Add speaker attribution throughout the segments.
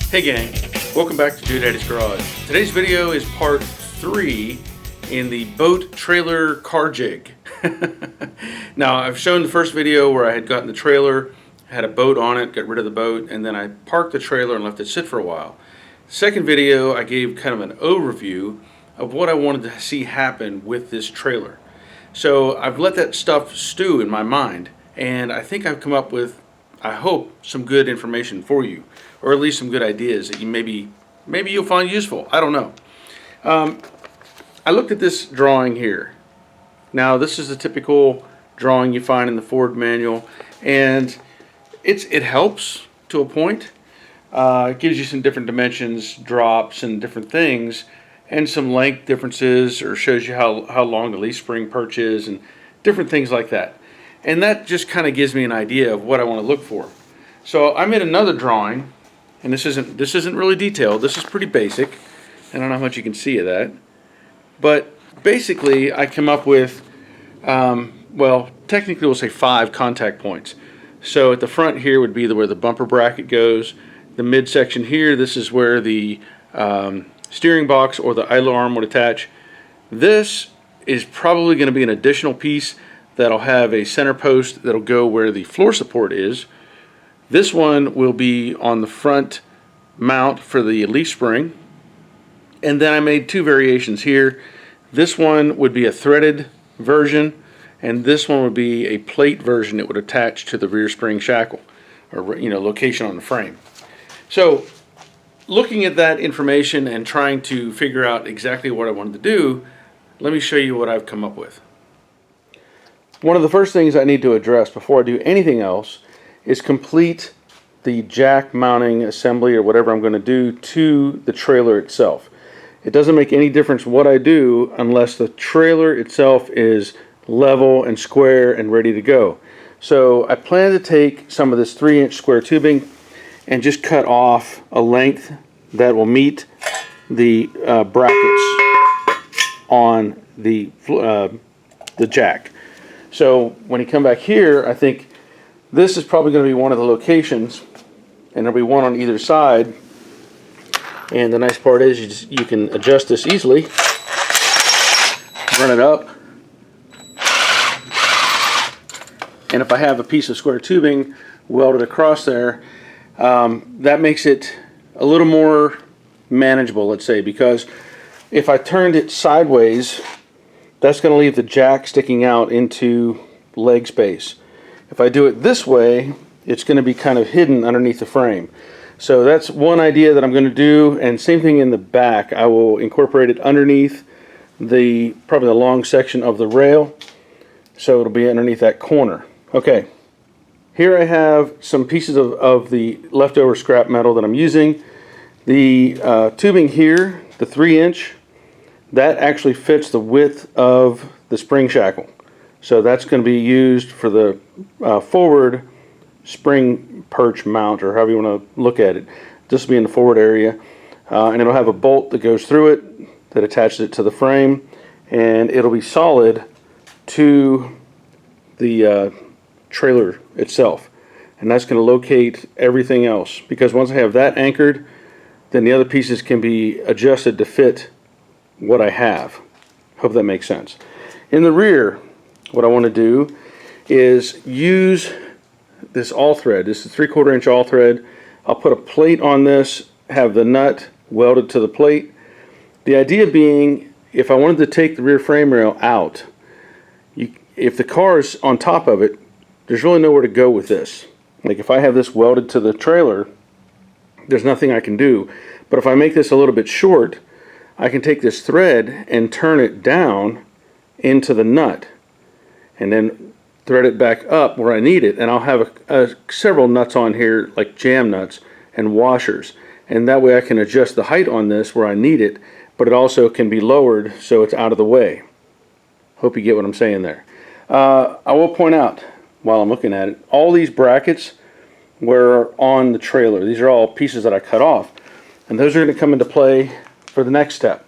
Speaker 1: Hey gang, welcome back to Dude Daddy's Garage. Today's video is part 3 in the boat trailer car jig. Now I've shown the first video where I had gotten the trailer, had a boat on it, got rid of the boat, and then I parked the trailer and left it sit for a while. Second video I gave kind of an overview of what I wanted to see happen with this trailer. So I've let that stuff stew in my mind, and I think I've come up with, I hope, some good information for you, or at least some good ideas that you maybe you'll find useful. I don't know. I looked at this drawing here. Now this is the typical drawing you find in the Ford manual, and it helps to a point. It gives you some different dimensions, drops, and different things, and some length differences, or shows you how long the leaf spring perch is, and different things like that. And that just kind of gives me an idea of what I want to look for. So I made another drawing, and this isn't really detailed. This is pretty basic. I don't know how much you can see of that, but basically I come up with, well, technically we'll say 5 contact points. So at the front here would be where the bumper bracket goes. The midsection here, this is where the steering box or the idler arm would attach. This is probably going to be an additional piece that'll have a center post that'll go where the floor support is. This one will be on the front mount for the leaf spring. And then I made 2 variations here. This one would be a threaded version, and this one would be a plate version that would attach to the rear spring shackle, or location on the frame. So looking at that information and trying to figure out exactly what I wanted to do, let me show you what I've come up with. One of the first things I need to address before I do anything else is complete the jack mounting assembly, or whatever I'm going to do to the trailer itself. It doesn't make any difference what I do unless the trailer itself is level and square and ready to go. So I plan to take some of this 3-inch square tubing and just cut off a length that will meet the brackets on the jack. So when you come back here, I think this is probably going to be one of the locations, and there'll be one on either side. And the nice part is you can adjust this easily, run it up, and if I have a piece of square tubing welded across there, that makes it a little more manageable, let's say, because if I turned it sideways, that's going to leave the jack sticking out into leg space. If I do it this way, it's going to be kind of hidden underneath the frame. So that's one idea that I'm going to do, and same thing in the back. I will incorporate it underneath probably the long section of the rail, so it'll be underneath that corner. Okay, here I have some pieces of the leftover scrap metal that I'm using. The tubing here, the 3-inch, that actually fits the width of the spring shackle. So that's going to be used for the forward spring perch mount, or however you want to look at it. This will be in the forward area, and it'll have a bolt that goes through it that attaches it to the frame, and it'll be solid to the trailer itself. And that's going to locate everything else, because once I have that anchored, then the other pieces can be adjusted to fit what I have. Hope that makes sense. In the rear, what I want to do is use this all thread. This is 3/4 inch all thread. I'll put a plate on this, have the nut welded to the plate. The idea being, if I wanted to take the rear frame rail out, if the car is on top of it, there's really nowhere to go with this. Like if I have this welded to the trailer, there's nothing I can do. But if I make this a little bit short, I can take this thread and turn it down into the nut, and then thread it back up where I need it, and I'll have several nuts on here, like jam nuts and washers, and that way I can adjust the height on this where I need it, but it also can be lowered so it's out of the way. Hope you get what I'm saying there. I will point out, while I'm looking at it, all these brackets were on the trailer. These are all pieces that I cut off, and those are going to come into play for the next step.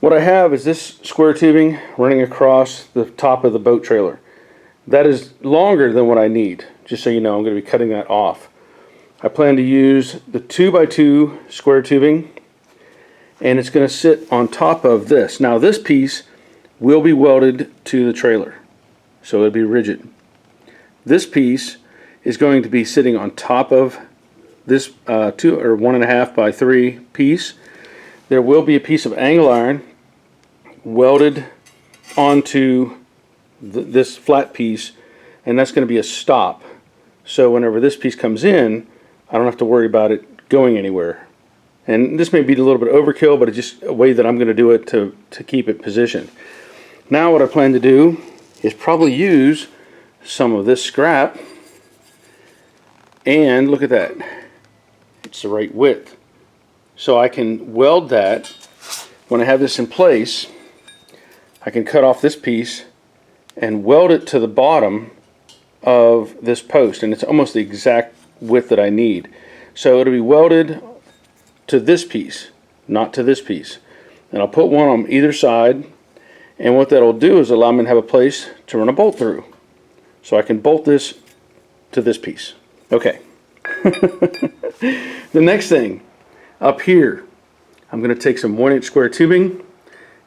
Speaker 1: What I have is this square tubing running across the top of the boat trailer. That is longer than what I need, just so you know. I'm going to be cutting that off. I plan to use the 2x2 square tubing, and it's going to sit on top of this. Now this piece will be welded to the trailer, so it'll be rigid. This piece is going to be sitting on top of this 2 or 1.5 by 3 piece. There will be a piece of angle iron welded onto this flat piece, and that's going to be a stop. So whenever this piece comes in, I don't have to worry about it going anywhere. And this may be a little bit overkill, but it's just a way that I'm going to do it to keep it positioned. Now what I plan to do is probably use some of this scrap, and look at that, it's the right width. So I can weld that. When I have this in place, I can cut off this piece and weld it to the bottom of this post, and it's almost the exact width that I need. So it'll be welded to this piece, not to this piece. And I'll put one on either side, and what that'll do is allow me to have a place to run a bolt through. So I can bolt this to this piece. Okay. The next thing, up here, I'm going to take some 1-inch square tubing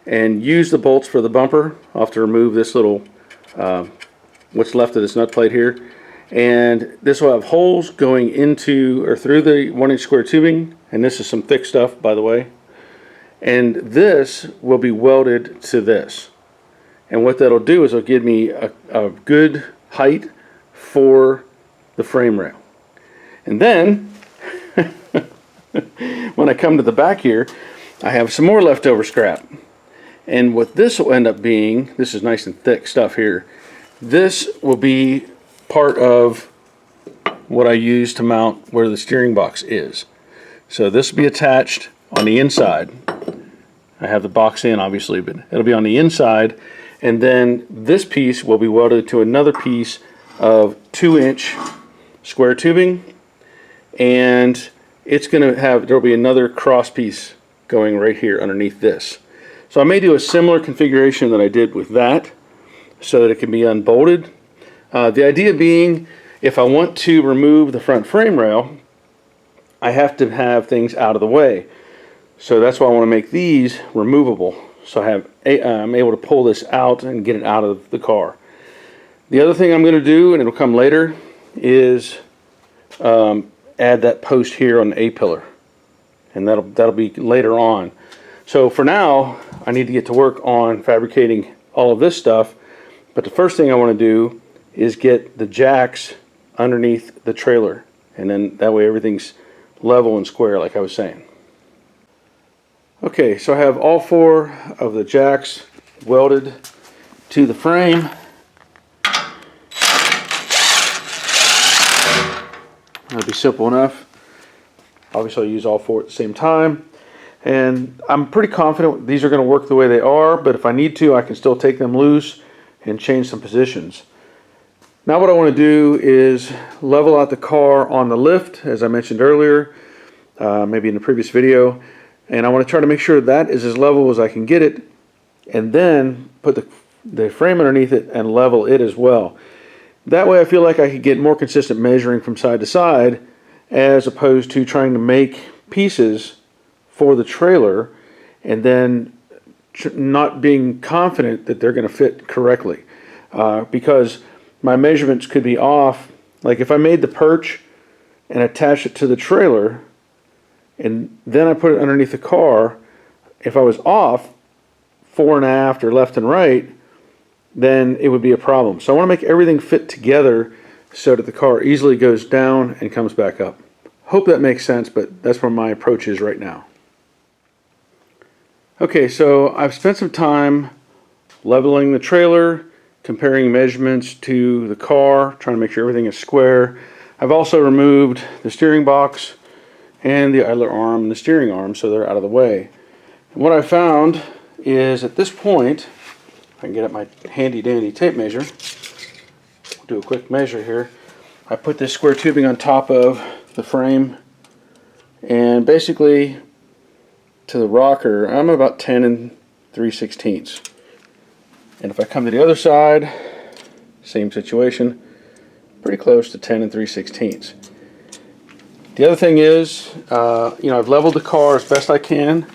Speaker 1: and use the bolts for the bumper. I'll have to remove this little, what's left of this nut plate here. And this will have holes going into or through the 1-inch square tubing, and this is some thick stuff, by the way. And this will be welded to this. And what that'll do is it'll give me a good height for the frame rail. And then when I come to the back here, I have some more leftover scrap. And what this will end up being, this is nice and thick stuff here, this will be part of what I use to mount where the steering box is. So this will be attached on the inside. I have the box in, obviously, but it'll be on the inside. And then this piece will be welded to another piece of 2-inch square tubing, and it's going to have, there'll be another cross piece going right here underneath this. So I may do a similar configuration that I did with that, so that it can be unbolted. The idea being, if I want to remove the front frame rail, I have to have things out of the way. So that's why I want to make these removable. So I'm able to pull this out and get it out of the car. The other thing I'm going to do, and it'll come later, is add that post here on the A-pillar. And that'll be later on. So for now, I need to get to work on fabricating all of this stuff. But the first thing I want to do is get the jacks underneath the trailer. And then that way everything's level and square, like I was saying. Okay, so I have all 4 of the jacks welded to the frame. That'll be simple enough. Obviously I'll use all 4 at the same time. And I'm pretty confident these are going to work the way they are, but if I need to, I can still take them loose and change some positions. Now what I want to do is level out the car on the lift, as I mentioned earlier, maybe in the previous video. And I want to try to make sure that is as level as I can get it, and then put the frame underneath it and level it as well. That way I feel like I could get more consistent measuring from side to side, as opposed to trying to make pieces for the trailer and then not being confident that they're going to fit correctly. Because my measurements could be off. Like if I made the perch and attached it to the trailer, and then I put it underneath the car, if I was off fore and aft or left and right, then it would be a problem. So I want to make everything fit together so that the car easily goes down and comes back up. Hope that makes sense, but that's where my approach is right now. Okay, so I've spent some time leveling the trailer, comparing measurements to the car, trying to make sure everything is square. I've also removed the steering box and the idler arm and the steering arm, so they're out of the way. And what I found is at this point, I can get out my handy dandy tape measure, do a quick measure here. I put this square tubing on top of the frame, and basically to the rocker I'm about 10 3/16. And if I come to the other side, same situation, pretty close to 10 3/16. The other thing is, I've leveled the car as best I can,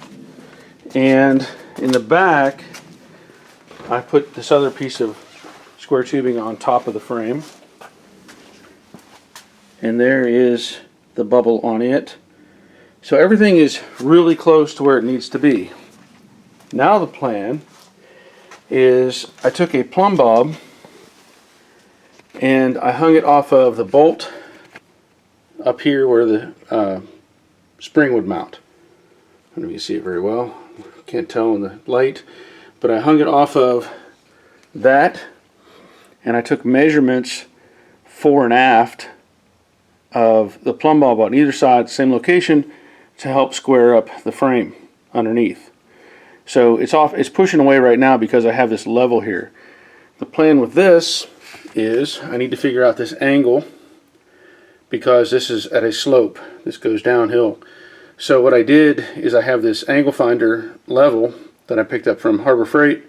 Speaker 1: and in the back I put this other piece of square tubing on top of the frame, and there is the bubble on it. So everything is really close to where it needs to be. Now the plan is I took a plumb bob and I hung it off of the bolt up here where the spring would mount. I don't know if you see it very well. Can't tell in the light, but I hung it off of that, and I took measurements fore and aft of the plumb bob on either side, same location, to help square up the frame underneath. So it's pushing away right now because I have this level here. The plan with this is I need to figure out this angle, because this is at a slope. This goes downhill. So what I did is I have this angle finder level that I picked up from Harbor Freight,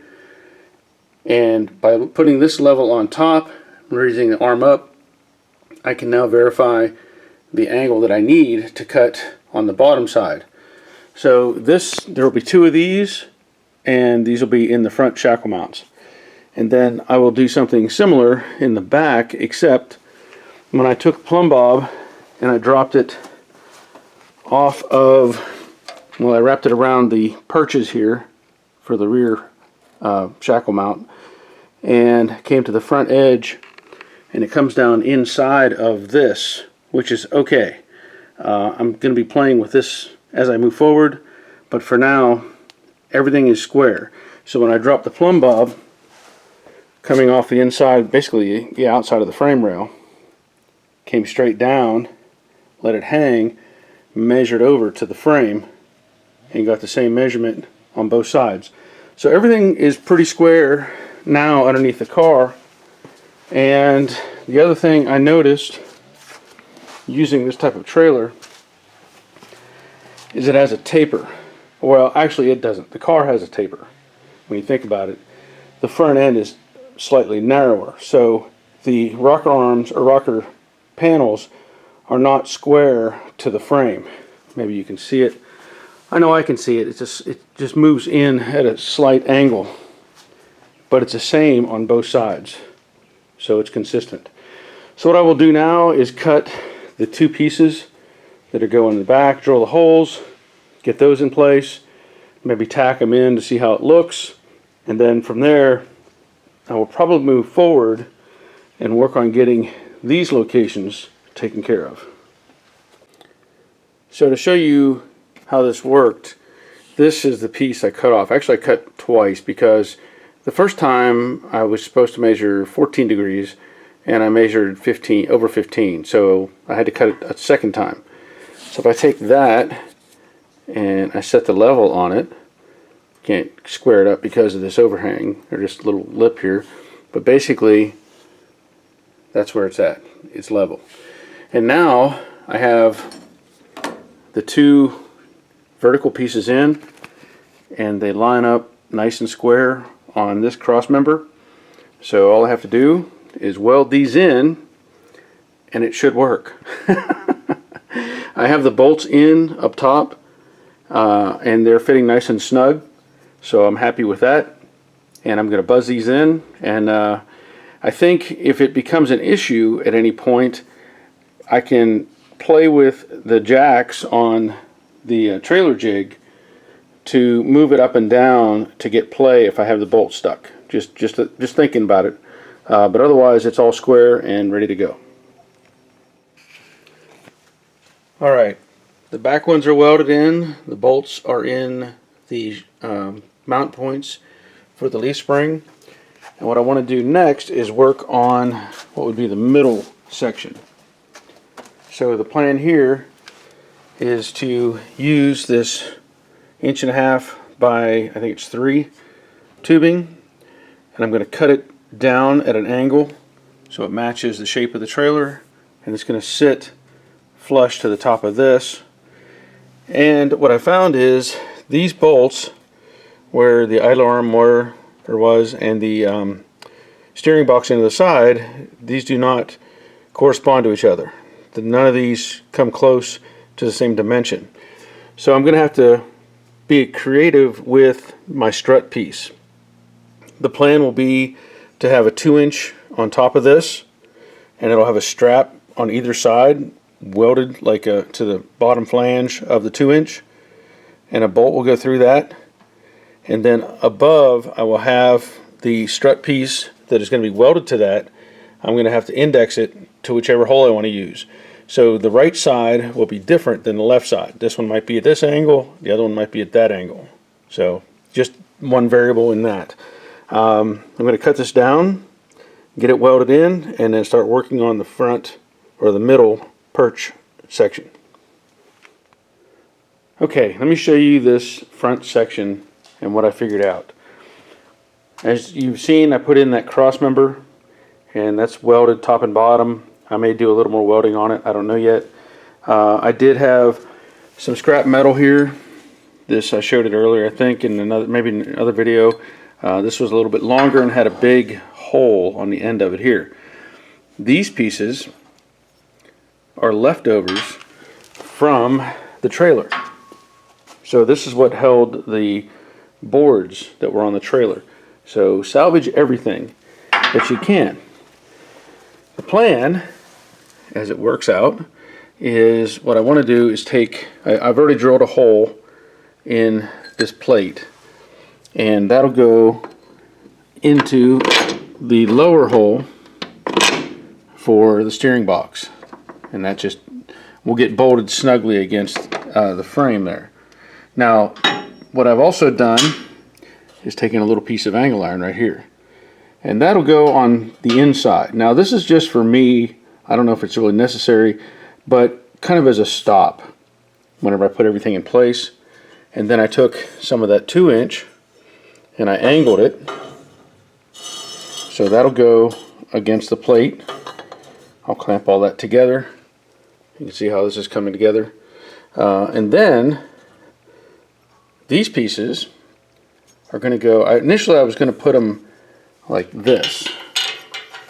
Speaker 1: and by putting this level on top, raising the arm up, I can now verify the angle that I need to cut on the bottom side. So there will be 2 of these, and these will be in the front shackle mounts. And then I will do something similar in the back, except when I took plumb bob and I dropped it off of, well, I wrapped it around the perches here for the rear shackle mount, and came to the front edge, and it comes down inside of this, which is okay. I'm going to be playing with this as I move forward, but for now everything is square. So when I drop the plumb bob, coming off the inside, basically the outside of the frame rail, came straight down, let it hang, measured over to the frame, and got the same measurement on both sides. So everything is pretty square now underneath the car. And the other thing I noticed using this type of trailer is it has a taper. Well, actually it doesn't. The car has a taper. When you think about it, the front end is slightly narrower, so the rocker arms or rocker panels are not square to the frame. Maybe you can see it. I know I can see it. It just moves in at a slight angle, but it's the same on both sides, so it's consistent. So what I will do now is cut the 2 pieces that are going in the back, drill the holes, get those in place, maybe tack them in to see how it looks, and then from there I will probably move forward and work on getting these locations taken care of. So to show you how this worked, this is the piece I cut off. Actually I cut twice, because the first time I was supposed to measure 14 degrees and I measured over 15, so I had to cut it a second time. So if I take that and I set the level on it, can't square it up because of this overhang, or just a little lip here, but basically that's where it's at. It's level. And now I have the 2 vertical pieces in, and they line up nice and square on this cross member. So all I have to do is weld these in, and it should work. I have the bolts in up top, and they're fitting nice and snug, so I'm happy with that. And I'm going to buzz these in, and I think if it becomes an issue at any point, I can play with the jacks on the trailer jig to move it up and down to get play if I have the bolt stuck. Just thinking about it, but otherwise it's all square and ready to go. All right, the back ones are welded in. The bolts are in the mount points for the leaf spring. And what I want to do next is work on what would be the middle section. So the plan here is to use this 1.5" by, I think it's 3 tubing, and I'm going to cut it down at an angle so it matches the shape of the trailer, and it's going to sit flush to the top of this. And what I found is these bolts, where the idler arm was and the steering box into the side, these do not correspond to each other. none of these come close to the same dimension. So I'm going to have to be creative with my strut piece. The plan will be to have a 2-inch on top of this, and it'll have a strap on either side welded like to the bottom flange of the 2-inch, and a bolt will go through that. And then above I will have the strut piece that is going to be welded to that. I'm going to have to index it to whichever hole I want to use. So the right side will be different than the left side. This one might be at this angle, the other one might be at that angle. So just one variable in that. I'm going to cut this down, get it welded in, and then start working on the front or the middle perch section. Okay, let me show you this front section and what I figured out. As you've seen, I put in that cross member, and that's welded top and bottom. I may do a little more welding on it, I don't know yet. I did have some scrap metal here. This, I showed it earlier, I think, in maybe another video. This was a little bit longer and had a big hole on the end of it here. These pieces are leftovers from the trailer. So this is what held the boards that were on the trailer. So salvage everything that you can. The plan, as it works out, is what I want to do is take, I've already drilled a hole in this plate, and that'll go into the lower hole for the steering box, and that just will get bolted snugly against the frame there. Now what I've also done is taken a little piece of angle iron right here, and that'll go on the inside. Now this is just for me, I don't know if it's really necessary, but kind of as a stop whenever I put everything in place. And then I took some of that 2-inch and I angled it, so that'll go against the plate. I'll clamp all that together. You can see how this is coming together. And then these pieces are going to go, initially I was going to put them like this,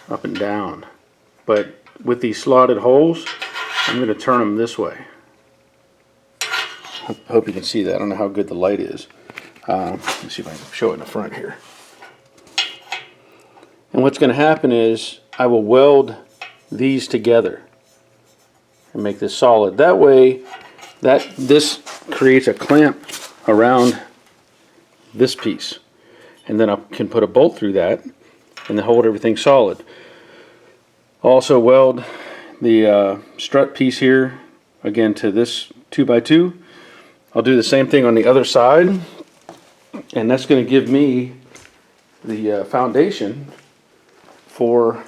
Speaker 1: up and down, but with these slotted holes I'm going to turn them this way. I hope you can see that. I don't know how good the light is. Let's see if I can show it in the front here. And what's going to happen is I will weld these together and make this solid. That way this creates a clamp around this piece, and then I can put a bolt through that and then hold everything solid. Also weld the strut piece here again to this 2x2. I'll do the same thing on the other side, and that's going to give me the foundation for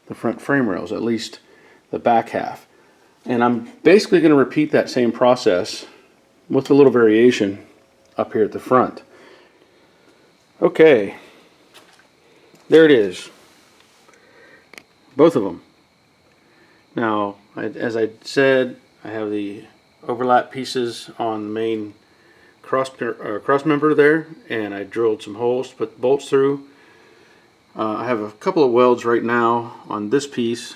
Speaker 1: the front frame rails, at least the back half. And I'm basically going to repeat that same process with a little variation up here at the front. Okay, there it is, both of them. Now, as I said, I have the overlap pieces on the main cross member there, and I drilled some holes to put bolts through. I have a couple of welds right now on this piece,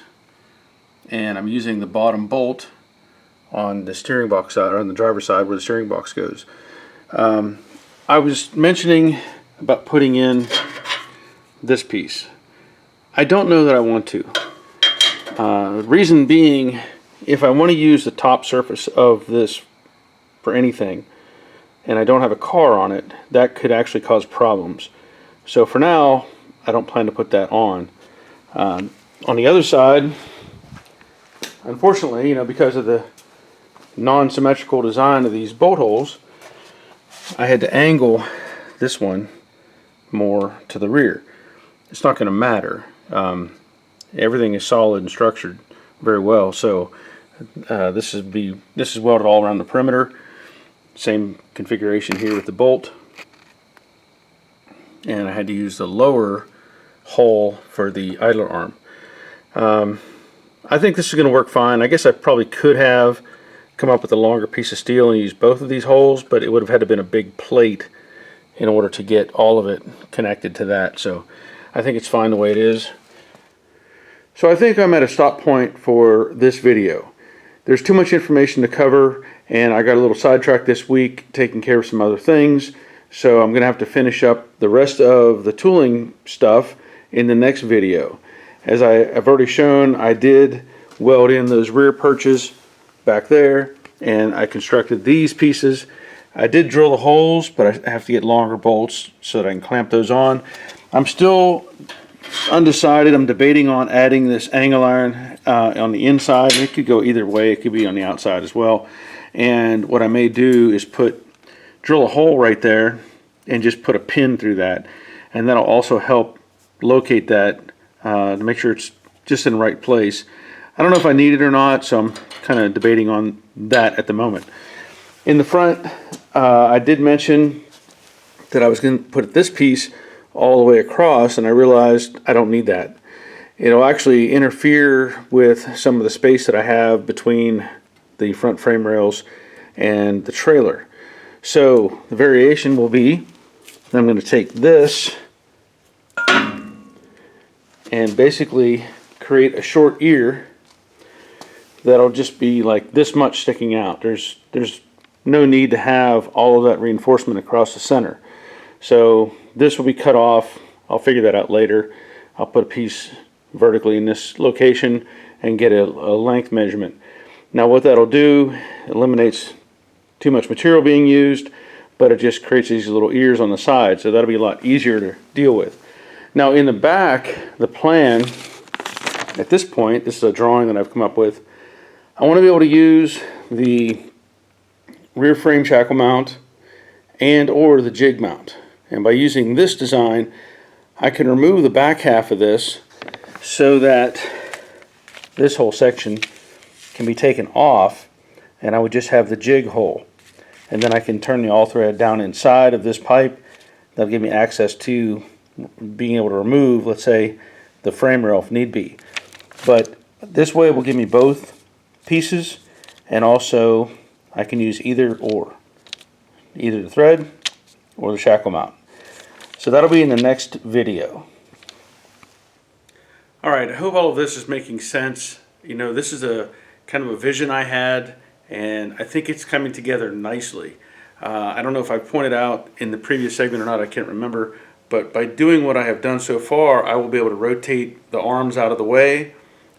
Speaker 1: and I'm using the bottom bolt on the steering box side, or on the driver's side where the steering box goes. I was mentioning about putting in this piece. I don't know that I want to. Reason being, if I want to use the top surface of this for anything and I don't have a car on it, that could actually cause problems. So for now, I don't plan to put that on. On the other side, unfortunately, because of the non-symmetrical design of these bolt holes, I had to angle this one more to the rear. It's not going to matter. Everything is solid and structured very well. So this is welded all around the perimeter. Same configuration here with the bolt. And I had to use the lower hole for the idler arm. I think this is going to work fine. I guess I probably could have come up with a longer piece of steel and use both of these holes, but it would have had to been a big plate in order to get all of it connected to that. So I think it's fine the way it is. So I think I'm at a stop point for this video. There's too much information to cover, and I got a little sidetracked this week taking care of some other things. So I'm going to have to finish up the rest of the tooling stuff in the next video. As I've already shown, I did weld in those rear perches back there, and I constructed these pieces. I did drill the holes, but I have to get longer bolts so that I can clamp those on. I'm still undecided. I'm debating on adding this angle iron on the inside. It could go either way. It could be on the outside as well. And what I may do is drill a hole right there and just put a pin through that, and that'll also help locate that to make sure it's just in the right place. I don't know if I need it or not, so I'm kind of debating on that at the moment. In the front, I did mention that I was going to put this piece all the way across, and I realized I don't need that. It'll actually interfere with some of the space that I have between the front frame rails and the trailer. So the variation will be, I'm going to take this and basically create a short ear that'll just be like this much sticking out. There's no need to have all of that reinforcement across the center. So this will be cut off. I'll figure that out later. I'll put a piece vertically in this location and get a length measurement. Now what that'll do, eliminates too much material being used, but it just creates these little ears on the side, so that'll be a lot easier to deal with. Now in the back, the plan at this point, this is a drawing that I've come up with, I want to be able to use the rear frame shackle mount and or the jig mount. And by using this design, I can remove the back half of this so that this whole section can be taken off, and I would just have the jig hole. And then I can turn the all thread down inside of this pipe. That'll give me access to being able to remove, let's say, the frame rail if need be. But this way it will give me both pieces, and also I can use either the thread or the shackle mount. So that'll be in the next video. Alright, I hope all of this is making sense. You know, this is a kind of a vision I had, and I think it's coming together nicely. I don't know if I pointed out in the previous segment or not, I can't remember, but by doing what I have done so far, I will be able to rotate the arms out of the way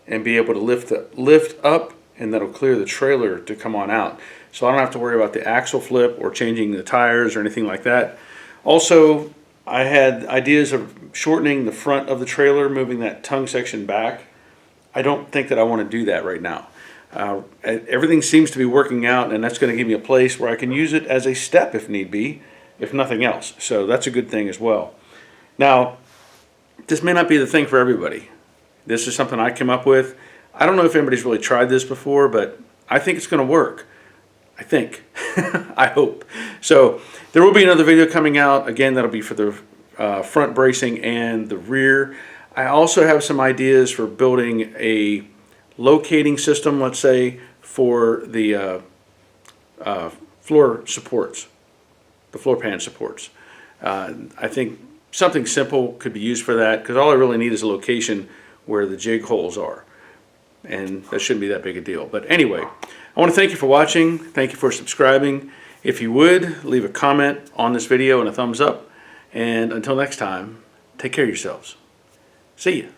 Speaker 1: and be able to lift up, and that'll clear the trailer to come on out. So I don't have to worry about the axle flip or changing the tires or anything like that. Also, I had ideas of shortening the front of the trailer, moving that tongue section back. I don't think that I want to do that right now. Everything seems to be working out, and that's going to give me a place where I can use it as a step if need be, if nothing else. So that's a good thing as well. Now, this may not be the thing for everybody. This is something I came up with. I don't know if anybody's really tried this before, but I think it's going to work. I think. I hope. So there will be another video coming out. Again, that'll be for the front bracing and the rear. I also have some ideas for building a locating system, let's say, for the floor supports, the floor pan supports. I think something simple could be used for that, because all I really need is a location where the jig holes are, and that shouldn't be that big a deal. But anyway, I want to thank you for watching. Thank you for subscribing. If you would, leave a comment on this video and a thumbs up. And until next time, take care of yourselves. See ya.